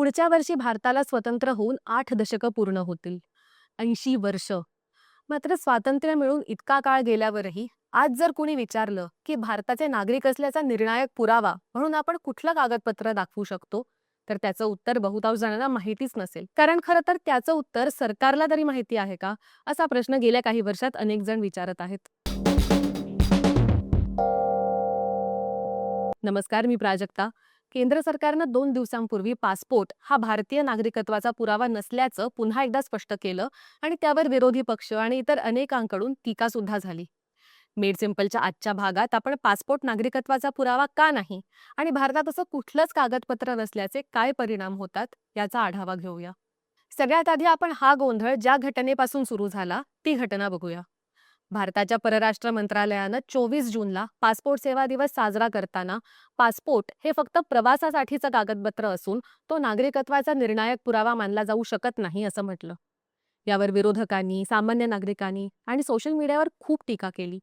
पुढच्या वर्षी भारताला स्वतंत्र होऊन 8 दशकं पूर्ण होतील. 80 वर्ष. मात्र स्वातंत्र्य मिळून इतका काळ गेल्यावरही आज जर कोणी विचारलं की भारताचे नागरिक असल्याचा निर्णायक पुरावा म्हणून आपण कुठलं कागदपत्र दाखवू शकतो, तर त्याचं उत्तर बहुतांश जणांना माहितीच नसेल. कारण खरं तर त्याचं उत्तर सरकारला तरी माहिती आहे का, असा प्रश्न गेल्या काही वर्षात अनेक जण विचारत आहेत. नमस्कार, मी प्राजक्ता. केंद्र सरकारनं 2 दिवसांपूर्वी पासपोर्ट हा भारतीय नागरिकत्वाचा पुरावा नसल्याचं पुन्हा एकदा स्पष्ट केलं आणि त्यावर विरोधी पक्ष आणि इतर अनेकांकडून टीका सुद्धा झाली. मेड सिंपलच्या आजच्या भागात आपण पासपोर्ट नागरिकत्वाचा पुरावा का नाही आणि भारतात असं कुठलंच कागदपत्र नसल्याचे काय परिणाम होतात याचा आढावा घेऊया. सगळ्यात आधी आपण हा गोंधळ ज्या घटनेपासून सुरू झाला ती घटना बघूया. भारताच्या परराष्ट्र मंत्रालयानं 24 जूनला पासपोर्ट सेवा दिवस साजरा करताना पासपोर्ट हे फक्त प्रवासासाठीचं कागदपत्र असून तो नागरिकत्वाचा निर्णायक पुरावा मानला जाऊ शकत नाही असं म्हटलं. यावर विरोधकांनी, सामान्य नागरिकांनी आणि सोशल मीडियावर खूप टीका केली.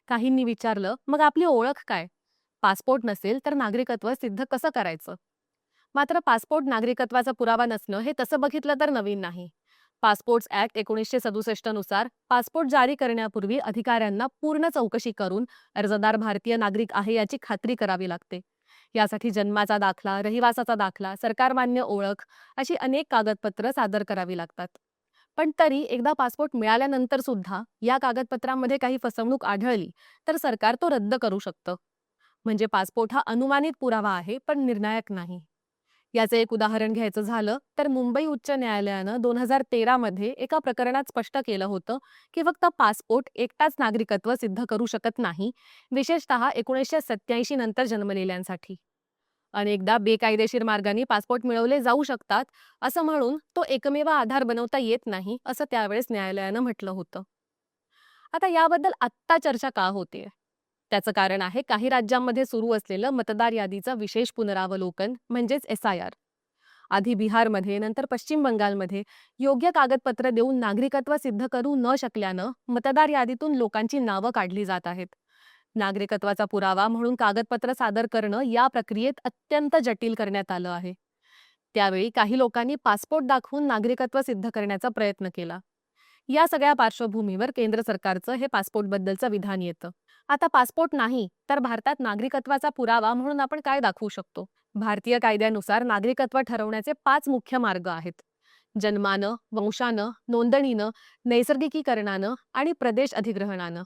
काहींनी विचारलं, मग आपली ओळख काय? पासपोर्ट नसेल तर नागरिकत्व सिद्ध कसं करायचं? मात्र पासपोर्ट नागरिकत्वाचा पुरावा नसणं हे तसं बघितलं तर नवीन नाही. पासपोर्ट्स ऍक्ट 1967 नुसार पासपोर्ट जारी करण्यापूर्वी अधिकाऱ्यांना पूर्ण चौकशी करून अर्जदार भारतीय नागरिक आहे याची खात्री करावी लागते. यासाठी जन्माचा दाखला, रहिवासाचा दाखला, सरकारमान्य ओळख अशी अनेक कागदपत्र सादर करावी लागतात. पण तरी एकदा पासपोर्ट मिळाल्यानंतर सुद्धा या कागदपत्रांमध्ये काही फसवणूक आढळली तर सरकार तो रद्द करू शकतं. म्हणजे पासपोर्ट हा अनुमानित पुरावा आहे पण निर्णायक नाही. याचे एक उदाहरण घ्यायचं झालं तर मुंबई उच्च न्यायालयानं 2013 मध्ये एका प्रकरणात स्पष्ट केलं होतं की फक्त पासपोर्ट एकटाच नागरिकत्व सिद्ध करू शकत नाही, विशेषतः 1987 नंतर जन्मलेल्यांसाठी. अनेकदा बेकायदेशीर मार्गाने पासपोर्ट मिळवले जाऊ शकतात असं म्हणून तो एकमेव आधार बनवता येत नाही असं त्यावेळेस न्यायालयानं म्हटलं होतं. आता याबद्दल आत्ता चर्चा का होतेय? त्याचं कारण आहे काही राज्यांमध्ये सुरू असलेलं मतदार यादीचं विशेष पुनरावलोकन म्हणजेच SIR. आधी बिहारमध्ये, नंतर पश्चिम बंगालमध्ये योग्य कागदपत्र देऊन नागरिकत्व सिद्ध करू न शकल्यानं मतदार यादीतून लोकांची नावं काढली जात आहेत. नागरिकत्वाचा पुरावा म्हणून कागदपत्र सादर करणं या प्रक्रियेत अत्यंत जटिल करण्यात आलं आहे. त्यावेळी काही लोकांनी पासपोर्ट दाखवून नागरिकत्व सिद्ध करण्याचा प्रयत्न केला. या सगळ्या पार्श्वभूमीवर केंद्र सरकारचं हे पासपोर्टबद्दलचं विधान येतं. आता पासपोर्ट नाही तर भारतात नागरिकत्वाचा पुरावा म्हणून आपण काय दाखवू शकतो? भारतीय कायद्यानुसार नागरिकत्व ठरवण्याचे 5 मुख्य मार्ग आहेत: जन्मानं, वंशानं, नोंदणीनं, नैसर्गिकीकरणानं आणि प्रदेश अधिग्रहणानं.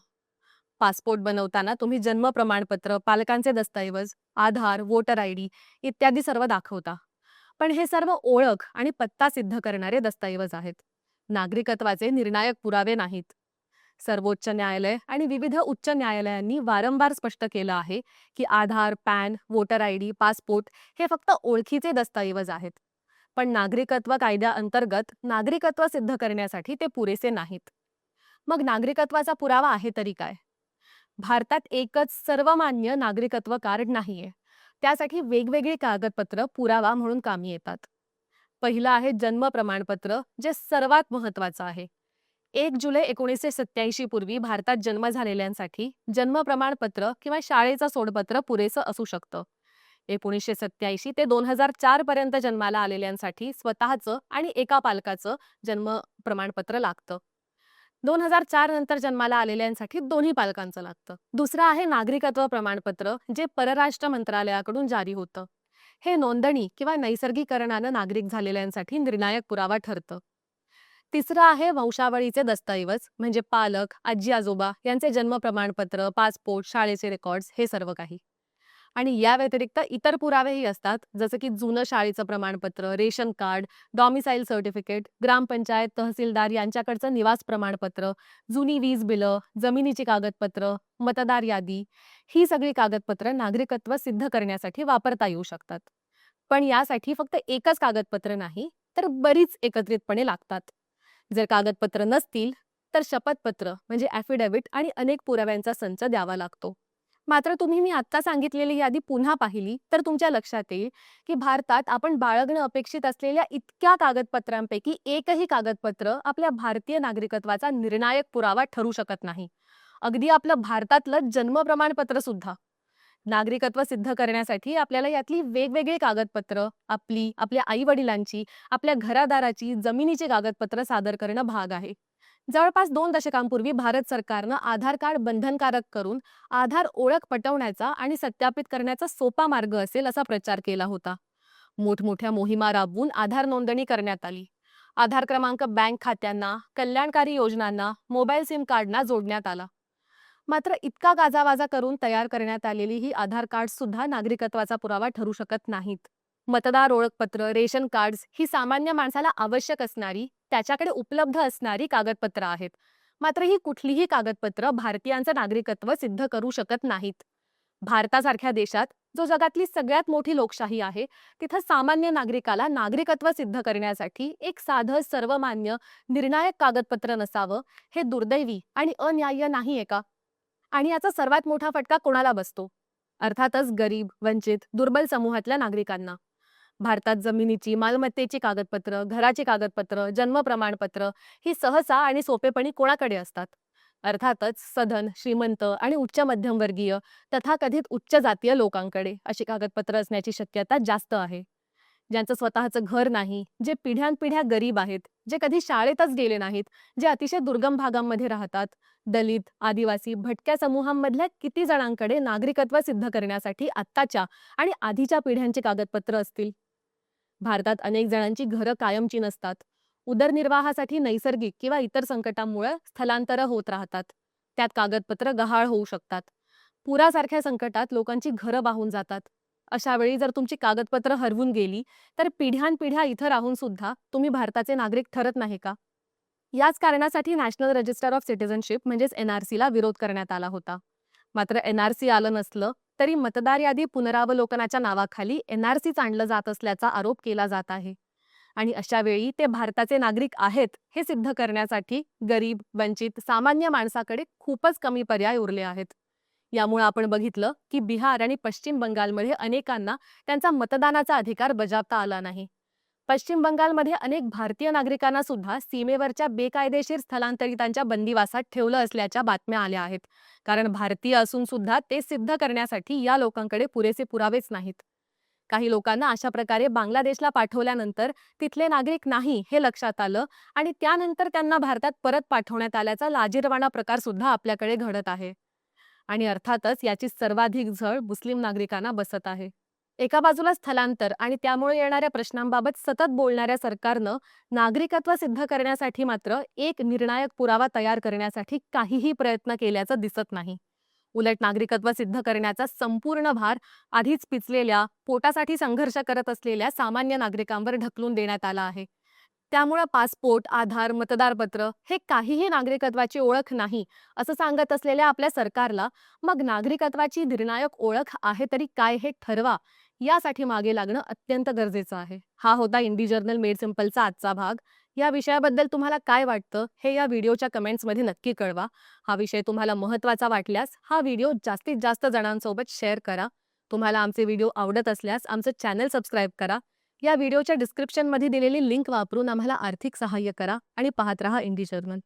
पासपोर्ट बनवताना तुम्ही जन्म प्रमाणपत्र, पालकांचे दस्तऐवज, आधार, वोटर ID इत्यादी सर्व दाखवता. पण हे सर्व ओळख आणि पत्ता सिद्ध करणारे दस्तऐवज आहेत, नागरिकत्वाचे निर्णायक पुरावे नाहीत. सर्वोच्च न्यायालय आणि विविध उच्च न्यायालयांनी वारंवार स्पष्ट केलं आहे की आधार, पॅन, वोटर ID, पासपोर्ट हे फक्त ओळखीचे दस्तऐवज आहेत. पण नागरिकत्व कायद्याअंतर्गत नागरिकत्व सिद्ध करण्यासाठी ते पुरेसे नाहीत. मग नागरिकत्वाचा पुरावा आहे तरी काय? भारतात एकच सर्वमान्य नागरिकत्व कार्ड नाहीये. त्यासाठी वेगवेगळी कागदपत्र पुरावा म्हणून कामी येतात. पहिलं आहे जन्म प्रमाणपत्र, जे सर्वात महत्वाचं आहे. 1 जुलै 1987 पूर्वी भारतात जन्म झालेल्यांसाठी जन्म प्रमाणपत्र किंवा शाळेचं सोडपत्र पुरेसं असू शकतं. 1987 ते 2004 पर्यंत जन्माला आलेल्यांसाठी स्वतःचं आणि एका पालकाचं जन्म प्रमाणपत्र लागतं. 2004 नंतर जन्माला आलेल्यांसाठी दोन्ही पालकांचं लागतं. दुसरं आहे नागरिकत्व प्रमाणपत्र, जे परराष्ट्र मंत्रालयाकडून जारी होतं. हे नोंदणी किंवा नैसर्गिकरणानं नागरिक झालेल्यांसाठी निर्णायक पुरावा ठरतं. तिसरं आहे वंशावळीचे दस्तऐवज, म्हणजे पालक, आजी आजोबा यांचे जन्म प्रमाणपत्र, पासपोर्ट, शाळेचे रेकॉर्ड्स हे सर्व काही. आणि या व्यतिरिक्त इतर पुरावेही असतात, जसं की जुनं शाळेचं प्रमाणपत्र, रेशन कार्ड, डॉमिसाईल सर्टिफिकेट, ग्रामपंचायत, तहसीलदार यांच्याकडचं निवास प्रमाणपत्र, जुनी वीज बिलं, जमिनीची कागदपत्र, मतदार यादी ही सगळी कागदपत्र नागरिकत्व सिद्ध करण्यासाठी वापरता येऊ शकतात. पण यासाठी फक्त एकच कागदपत्र नाही तर बरीच एकत्रितपणे लागतात. जर कागदपत्र नसतील तर शपथपत्र म्हणजे ॲफिडेव्हिट आणि अनेक पुराव्यांचा संच द्यावा लागतो. मात्र तुम्ही मी आत्ता सांगितलेली यादी पुन्हा पाहिली तर तुमच्या लक्षात येईल की भारतात आपण बाळगणं अपेक्षित असलेल्या इतक्या कागदपत्रांपैकी एकही कागदपत्र आपल्या भारतीय नागरिकत्वाचा निर्णायक पुरावा ठरू शकत नाही. अगदी आपलं भारतातलं जन्म प्रमाणपत्र सुद्धा. नागरिकत्व सिद्ध करण्यासाठी आपल्याला यातली वेगवेगळी कागदपत्र, आपल्या आई-वडिलांची, आपल्या घरादाराची, जमिनीची कागदपत्र सादर करणं भाग आहे. जवळपास 2 दशकांपूर्वी भारत सरकारनं आधार कार्ड बंधनकारक करून आधार ओळख पटवण्याचा आणि सत्यापित करण्याचा सोपा मार्ग असेल असा प्रचार केला होता. मोठमोठ्या मोहिमा राबवून आधार नोंदणी करण्यात आली. आधार क्रमांक बँक खात्यांना, कल्याणकारी योजनांना, मोबाईल सिम कार्डना जोडण्यात आला. मात्र इतका गाजावाजा करून तयार करण्यात आलेली ही आधार कार्ड सुद्धा नागरिकत्वाचा पुरावा ठरू शकत नाहीत. मतदार ओळखपत्र, रेशन कार्ड्स ही सामान्य माणसाला आवश्यक असणारी, त्याच्याकडे उपलब्ध असणारी कागदपत्र आहेत. मात्र ही कुठलीही कागदपत्र भारतीयांचं नागरिकत्व सिद्ध करू शकत नाहीत. भारतासारख्या देशात, जो जगातली सगळ्यात मोठी लोकशाही आहे, तिथं सामान्य नागरिकाला नागरिकत्व सिद्ध करण्यासाठी एक साधं, सर्वमान्य, निर्णायक कागदपत्र नसावं, हे दुर्दैवी आणि अन्याय्य नाहीये का? आणि याचा सर्वात मोठा फटका कोणाला बसतो? अर्थातच गरीब, वंचित, दुर्बल समूहातल्या नागरिकांना. भारतात जमिनीची, मालमत्तेची कागदपत्र, घराची कागदपत्र, जन्म प्रमाणपत्र ही सहसा आणि सोपेपणी कोणाकडे असतात? अर्थातच सधन, श्रीमंत आणि उच्च मध्यमवर्गीय, तथाकथित उच्च जातीय लोकांकडे अशी कागदपत्र असण्याची शक्यता जास्त आहे. ज्यांचं स्वतःचं घर नाही, जे पिढ्यानपिढ्या गरीब आहेत, जे कधी शाळेतच गेले नाहीत, जे अतिशय दुर्गम भागांमध्ये राहतात, दलित, आदिवासी, भटक्या समूहांमधल्या किती जणांकडे नागरिकत्व सिद्ध करण्यासाठी आत्ताच्या आणि आधीच्या पिढ्यांची कागदपत्र असतील? भारतात अनेक जणांची घरं कायमची नसतात. उदरनिर्वाहासाठी नैसर्गिक किंवा इतर संकटांमुळे स्थलांतर होत राहतात. त्यात कागदपत्र गहाळ होऊ शकतात. पुरासारख्या संकटात लोकांची घरं वाहून जातात. अशा वेळी जर तुमची कागदपत्र हरवून गेली, तर पिढ्यानपिढ्या इथं राहून सुद्धा तुम्ही भारताचे नागरिक ठरत नाही का? याच कारणासाठी नॅशनल रजिस्टर ऑफ सिटिझनशिप म्हणजेच NRCला विरोध करण्यात आला होता. मात्र NRC आलं नसलं तरी मतदार यादी पुनरावलोकनाच्या नावाखाली NRCच आणलं जात असल्याचा आरोप केला जात आहे. आणि अशा वेळी ते भारताचे नागरिक आहेत हे सिद्ध करण्यासाठी गरीब, वंचित, सामान्य माणसाकडे खूपच कमी पर्याय उरले आहेत. यामुळे आपण बघितलं की बिहार आणि पश्चिम बंगालमध्ये अनेकांना त्यांचा मतदानाचा अधिकार बजावता आला नाही. पश्चिम बंगालमध्ये अनेक भारतीय नागरिकांना सुद्धा सीमेवरच्या बेकायदेशीर स्थलांतरितांच्या बंदिवासात ठेवलं असल्याच्या बातम्या आल्या आहेत. कारण भारतीय असून सुद्धा ते सिद्ध करण्यासाठी या लोकांकडे पुरेसे पुरावेच नाहीत. काही लोकांना अशा प्रकारे बांगलादेशला पाठवल्यानंतर तिथले नागरिक नाही हे लक्षात आलं आणि त्यानंतर त्यांना भारतात परत पाठवण्यात आल्याचा लाजिरवाणा प्रकार सुद्धा आपल्याकडे घडत आहे. आणि अर्थातच याची सर्वाधिक झळ मुस्लिम नागरिकांना बसत आहे. एका बाजूला स्थलांतर आणि त्यामुळे येणाऱ्या प्रश्नांबाबत सतत बोलणाऱ्या सरकारनं नागरिकत्व सिद्ध करण्यासाठी मात्र एक निर्णायक पुरावा तयार करण्यासाठी काहीही प्रयत्न केल्याचं दिसत नाही. उलट नागरिकत्व सिद्ध करण्याचा संपूर्ण भार आधीच पिचलेल्या, पोटासाठी संघर्ष करत असलेल्या सामान्य नागरिकांवर ढकलून देण्यात आला आहे. त्यामुळे पासपोर्ट, आधार, मतदारपत्र हे काहीही नागरिकत्वाची ओळख नाही असं सांगत असलेल्या आपल्या सरकारला मग नागरिकत्वाची निर्णायक ओळख आहे तरी काय हे ठरवा, यासाठी मागे लागणं अत्यंत गरजेचं आहे. हा होता इंडी जर्नल मेड सिंपलचा आजचा भाग. या विषयाबद्दल तुम्हाला काय वाटतं हे या व्हिडिओच्या कमेंट्समध्ये नक्की कळवा. हा विषय तुम्हाला महत्त्वाचा वाटल्यास हा व्हिडिओ जास्तीत जास्त जणांसोबत शेअर करा. तुम्हाला आमचे व्हिडिओ आवडत असल्यास आमचं चॅनल सबस्क्राईब करा. या व्हिडिओच्या डिस्क्रिप्शनमध्ये दिलेली लिंक वापरून आम्हाला आर्थिक सहाय्य करा आणि पाहत रहा इंडी जर्नल.